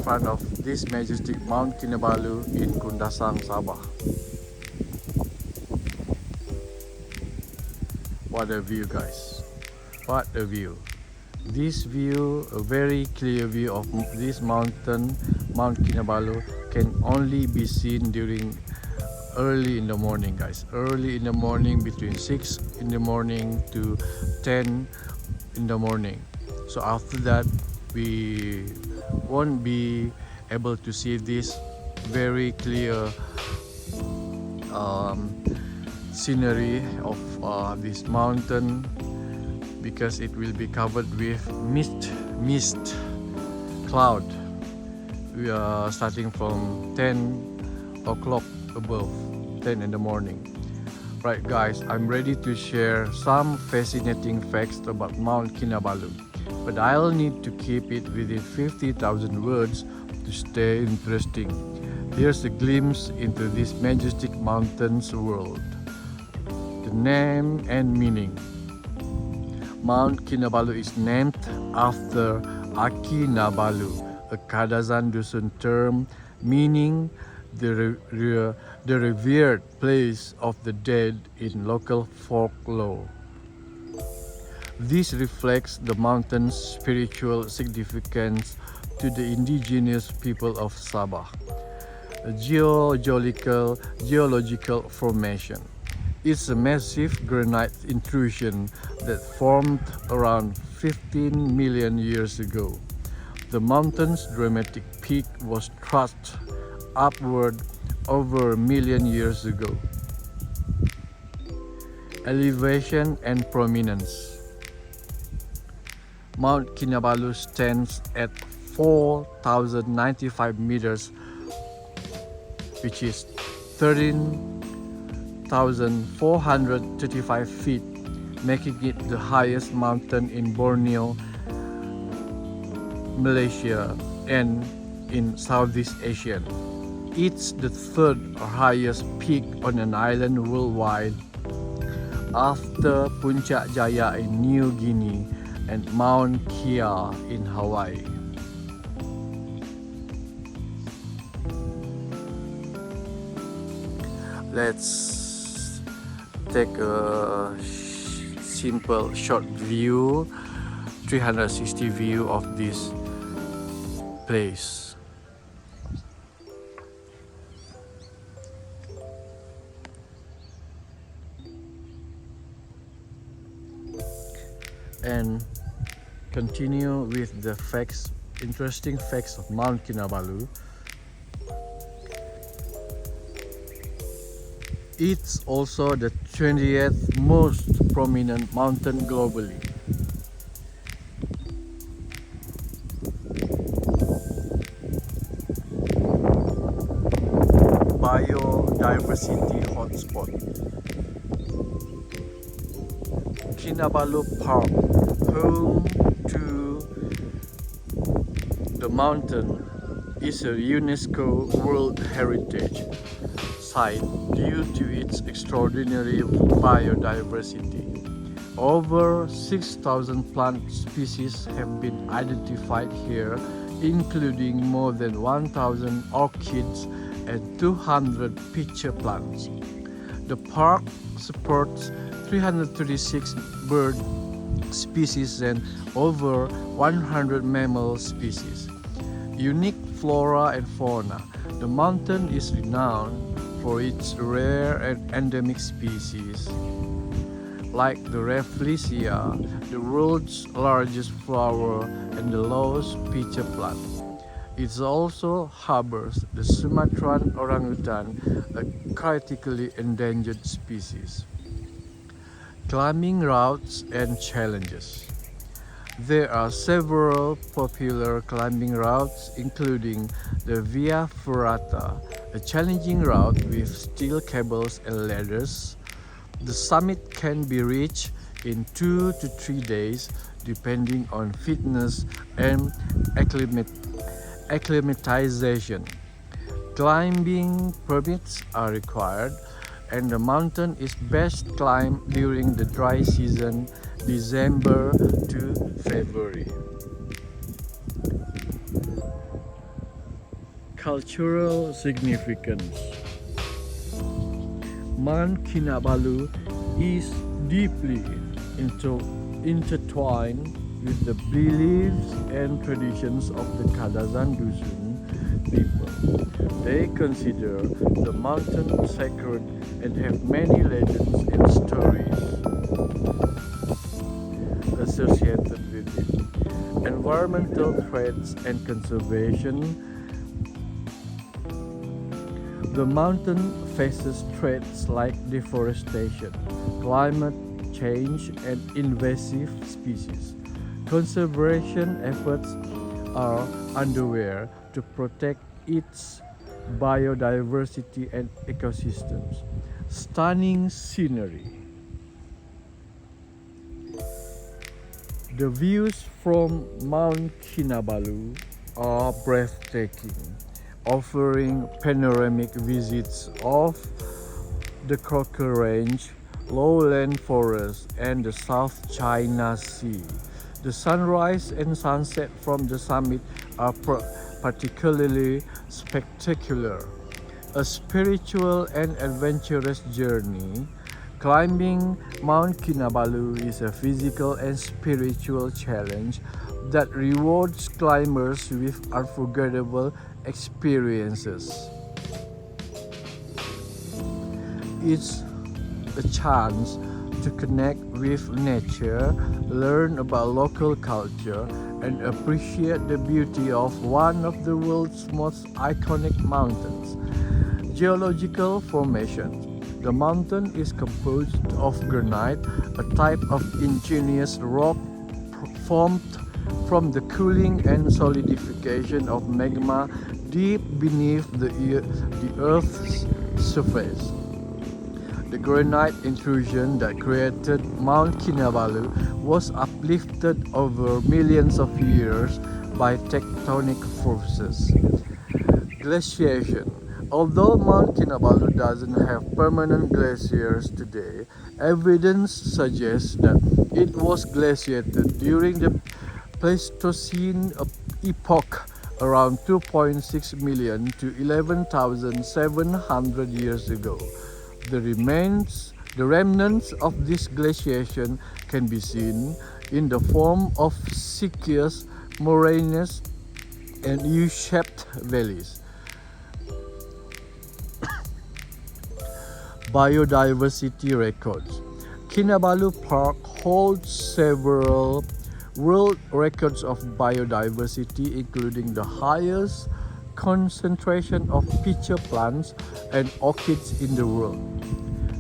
front of this majestic Mount Kinabalu in Kadazan, Sabah. What a view, guys! What a view! This view, a very clear view of this mountain, Mount Kinabalu, can only be seen during early in the morning, guys. Early in the morning, between 6 in the morning to 10 in the morning. So after that, we won't be able to see this very clear scenery of this mountain, because it will be covered with mist cloud. We are starting from 10 o'clock above, 10 in the morning. Right, guys, I'm ready to share some fascinating facts about Mount Kinabalu, but I'll need to keep it within 50,000 words to stay interesting. Here's a glimpse into this majestic mountain's world. The name and meaning. Mount Kinabalu is named after Aki Nabalu, a Kadazan Dusun term meaning the revered place of the dead in local folklore. This reflects the mountain's spiritual significance to the indigenous people of Sabah. A geological formation. It's a massive granite intrusion that formed around 15 million years ago. The mountain's dramatic peak was thrust upward over a million years ago. Elevation and prominence. Mount Kinabalu stands at 4,095 meters, which is 13,435 feet, making it the highest mountain in Borneo, Malaysia, and in Southeast Asia. It's the third highest peak on an island worldwide, after Puncak Jaya in New Guinea and Mauna Kea in Hawaii. Let's take a simple short view, 360 view of this place. And continue with the facts, interesting facts of Mount Kinabalu. It's also the 20th most prominent mountain globally. Biodiversity Hotspot. Kinabalu Park, home to the mountain, is a UNESCO World Heritage Site due to its extraordinary biodiversity. Over 6,000 plant species have been identified here, including more than 1,000 orchids and 200 pitcher plants. The park supports 336 bird species and over 100 mammal species. Unique flora and fauna. The mountain is renowned for its rare and endemic species, like the Rafflesia, the world's largest flower, and the lost pitcher plant. It also harbors the Sumatran orangutan, a critically endangered species. Climbing routes and challenges. There are several popular climbing routes, including the Via Ferrata, a challenging route with steel cables and ladders. The summit can be reached in 2 to 3 days, depending on fitness and acclimatization. Climbing permits are required, and the mountain is best climbed during the dry season, December to February. Cultural significance. Mount Kinabalu is deeply intertwined with the beliefs and traditions of the Kadazan Dusun people. They consider the mountain sacred and have many legends and stories associated with it. Environmental threats and conservation. The mountain faces threats like deforestation, climate change, and invasive species. Conservation efforts are underway to protect its biodiversity and ecosystems. Stunning scenery. The views from Mount Kinabalu are breathtaking, offering panoramic visits of the Crocker Range, lowland forest, and the South China Sea. The sunrise and sunset from the summit are particularly spectacular. A spiritual and adventurous journey. Climbing Mount Kinabalu is a physical and spiritual challenge that rewards climbers with unforgettable experiences. It's a chance to connect with nature, learn about local culture, and appreciate the beauty of one of the world's most iconic mountains. Geological formation. The mountain is composed of granite, a type of indigenous rock formed from the cooling and solidification of magma deep beneath the Earth's surface. The granite intrusion that created Mount Kinabalu was uplifted over millions of years by tectonic forces. Glaciation. Although Mount Kinabalu doesn't have permanent glaciers today, evidence suggests that it was glaciated during the Pleistocene epoch around 2.6 million to 11,700 years ago. The remnants of this glaciation can be seen in the form of scious moraines and U-shaped valleys. Biodiversity records. Kinabalu Park holds several world records of biodiversity, including the highest concentration of pitcher plants and orchids in the world.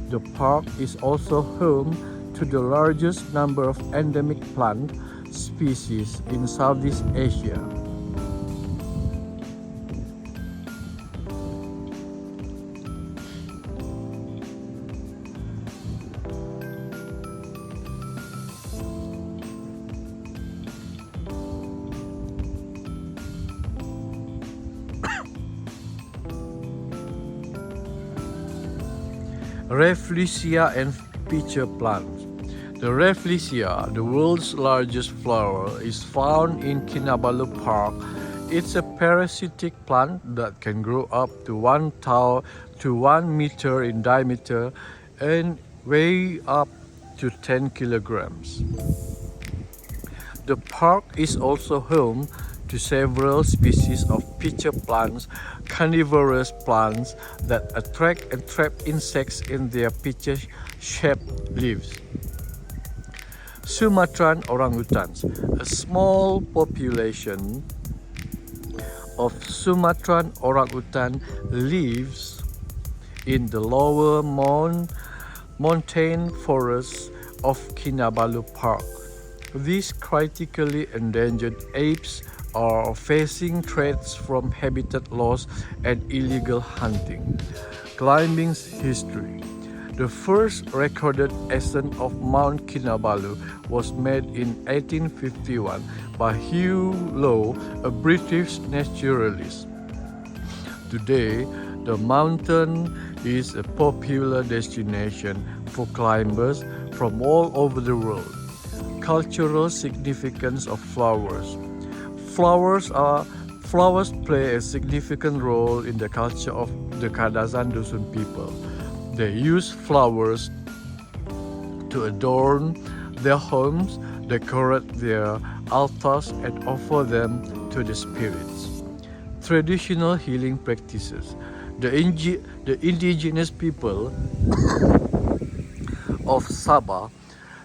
The park is also home to the largest number of endemic plant species in Southeast Asia. Rafflesia and pitcher plants. The Rafflesia, the world's largest flower, is found in Kinabalu Park. It's a parasitic plant that can grow up to 1 meter in diameter and weigh up to 10 kilograms. The park is also home to several species of pitcher plants, carnivorous plants that attract and trap insects in their pitcher-shaped leaves. Sumatran orangutans. A small population of Sumatran orangutan lives in the lower montane forests of Kinabalu Park. These critically endangered apes are facing threats from habitat loss and illegal hunting. Climbing's history. The first recorded ascent of Mount Kinabalu was made in 1851 by Hugh Low, a British naturalist. Today, the mountain is a popular destination for climbers from all over the world. Cultural significance of flowers. Flowers are Flowers play a significant role in the culture of the Kadazan Dusun people. They use flowers to adorn their homes, decorate their altars, and offer them to the spirits. Traditional healing practices. The indigenous people of Sabah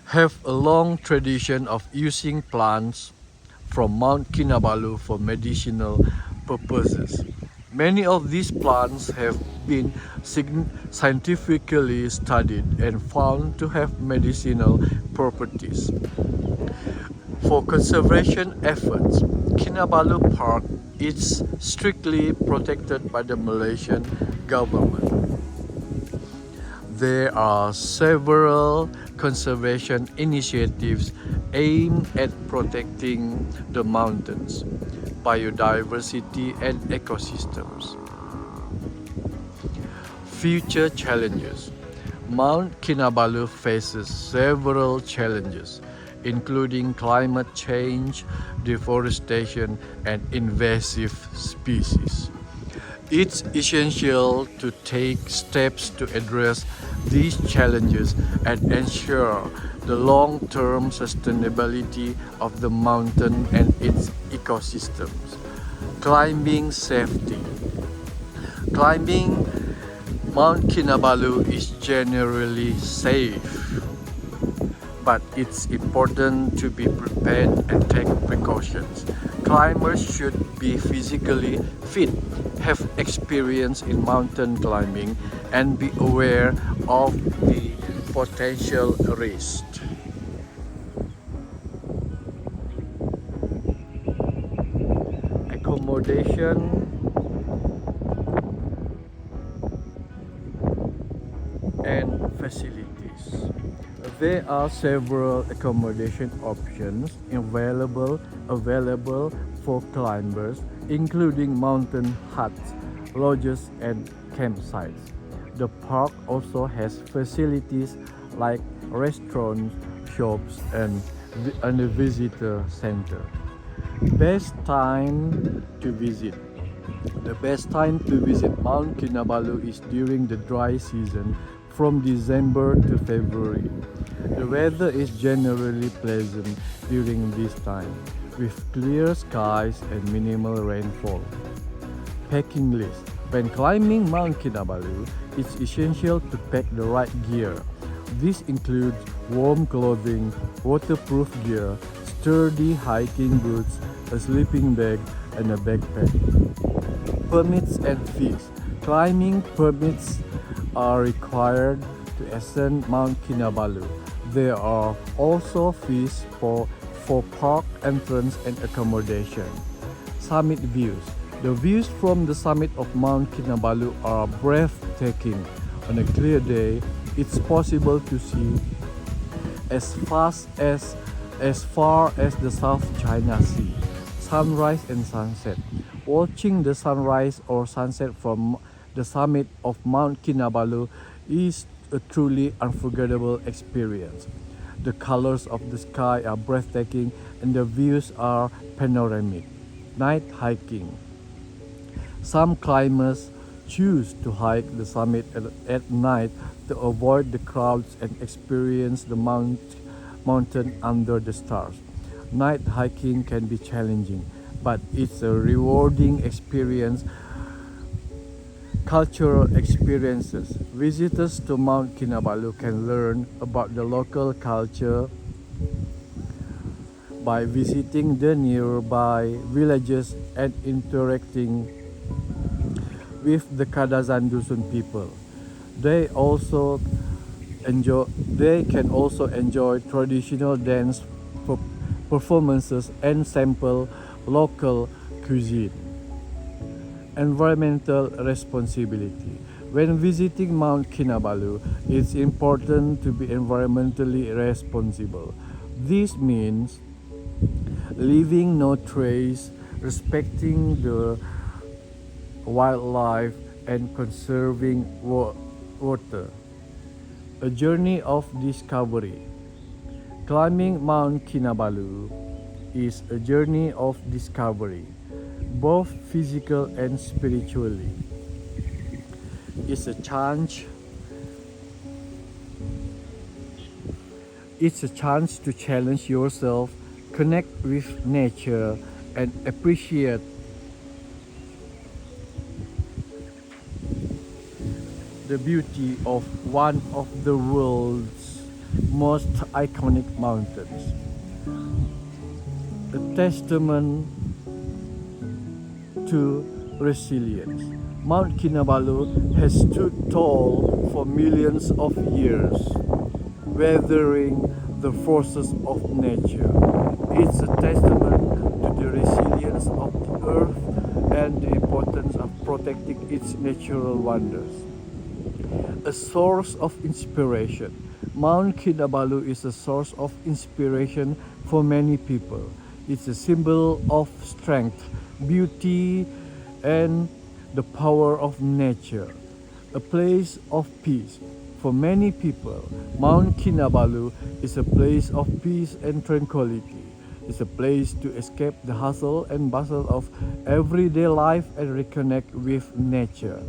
have a long tradition of using plants from Mount Kinabalu for medicinal purposes. Many of these plants have been scientifically studied and found to have medicinal properties. For conservation efforts, Kinabalu Park is strictly protected by the Malaysian government. There are several conservation initiatives aimed at protecting the mountains, biodiversity, and ecosystems. Future challenges. Mount Kinabalu faces several challenges, including climate change, deforestation, and invasive species. It's essential to take steps to address these challenges and ensure the long-term sustainability of the mountain and its ecosystems. Climbing safety. Climbing Mount Kinabalu is generally safe, but it's important to be prepared and take precautions. Climbers should be physically fit, have experience in mountain climbing, and be aware of the potential risks. Accommodation and facilities. There are several accommodation options available for climbers, including mountain huts, lodges, and campsites. The park also has facilities like restaurants, shops, and a visitor center. Best time to visit. The best time to visit Mount Kinabalu is during the dry season from December to February. The weather is generally pleasant during this time, with clear skies and minimal rainfall. Packing list. When climbing Mount Kinabalu, it's essential to pack the right gear. This includes warm clothing, waterproof gear, sturdy hiking boots, a sleeping bag, and a backpack. Permits and fees. Climbing permits are required to ascend Mount Kinabalu. There are also fees for park entrance and accommodation. Summit views. The views from the summit of Mount Kinabalu are breathtaking. On a clear day, it's possible to see as far as the South China Sea. Sunrise and sunset. Watching the sunrise or sunset from the summit of Mount Kinabalu is a truly unforgettable experience. The colors of the sky are breathtaking and the views are panoramic. Night hiking. Some climbers choose to hike the summit at night to avoid the crowds and experience the mountain under the stars. Night hiking can be challenging, but it's a rewarding experience. Cultural experiences. Visitors to Mount Kinabalu can learn about the local culture by visiting the nearby villages and interacting with the Kadazan Dusun people. They can also enjoy traditional dance performances and sample local cuisine. Environmental responsibility. When visiting Mount Kinabalu, it's important to be environmentally responsible. This means leaving no trace, respecting the wildlife, and conserving water. A journey of discovery. Climbing Mount Kinabalu is a journey of discovery. both physical and spiritually. It's a chance to challenge yourself, connect with nature, and appreciate the beauty of one of the world's most iconic mountains. A testament to resilience. Mount Kinabalu has stood tall for millions of years, weathering the forces of nature. It's a testament to the resilience of the earth and the importance of protecting its natural wonders. A source of inspiration. Mount Kinabalu is a source of inspiration for many people. It's a symbol of strength, beauty, and the power of nature. A place of peace. For many people, Mount Kinabalu is a place of peace and tranquility. It's a place to escape the hustle and bustle of everyday life and reconnect with nature.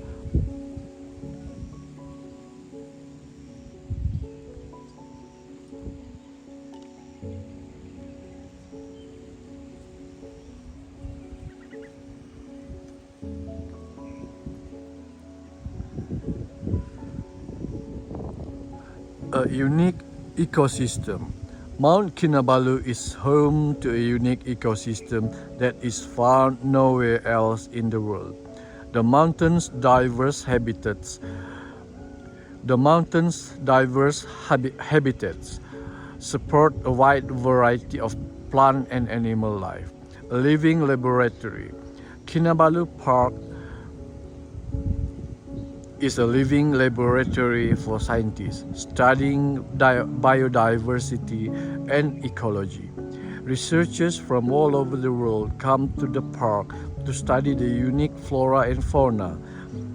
A unique ecosystem. Mount Kinabalu is home to a unique ecosystem that is found nowhere else in the world. The mountain's diverse habitats support a wide variety of plant and animal life. A living laboratory. Kinabalu Park is a living laboratory for scientists studying biodiversity and ecology. Researchers from all over the world come to the park to study the unique flora and fauna.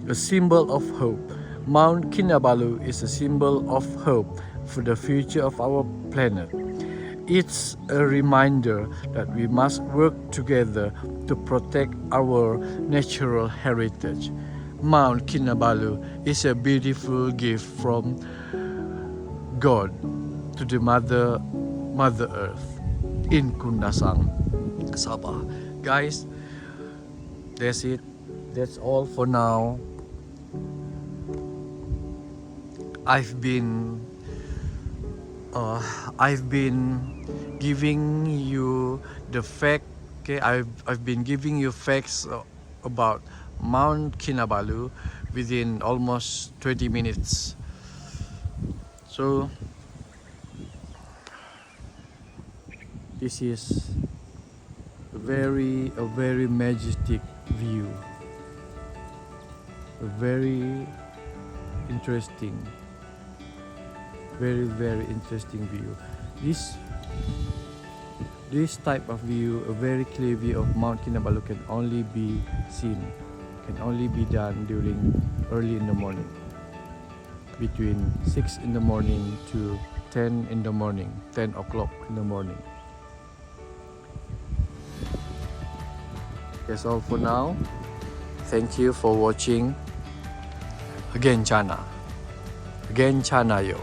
A symbol of hope. Mount Kinabalu is a symbol of hope for the future of our planet. It's a reminder that we must work together to protect our natural heritage. Mount Kinabalu is a beautiful gift from God to the Mother Earth in Kadazan, Sabah. Guys, that's it. That's all for now. I've been giving you the fact. Okay, I've been giving you facts about Mount Kinabalu within almost 20 minutes. So this is a very majestic view, a very interesting, very interesting view. This type of view, a very clear view of Mount Kinabalu, can only be seen, can only be done during early in the morning, between 6 in the morning to 10 in the morning, 10 o'clock in the morning. That's all for now. Thank you for watching. Again Chana yo.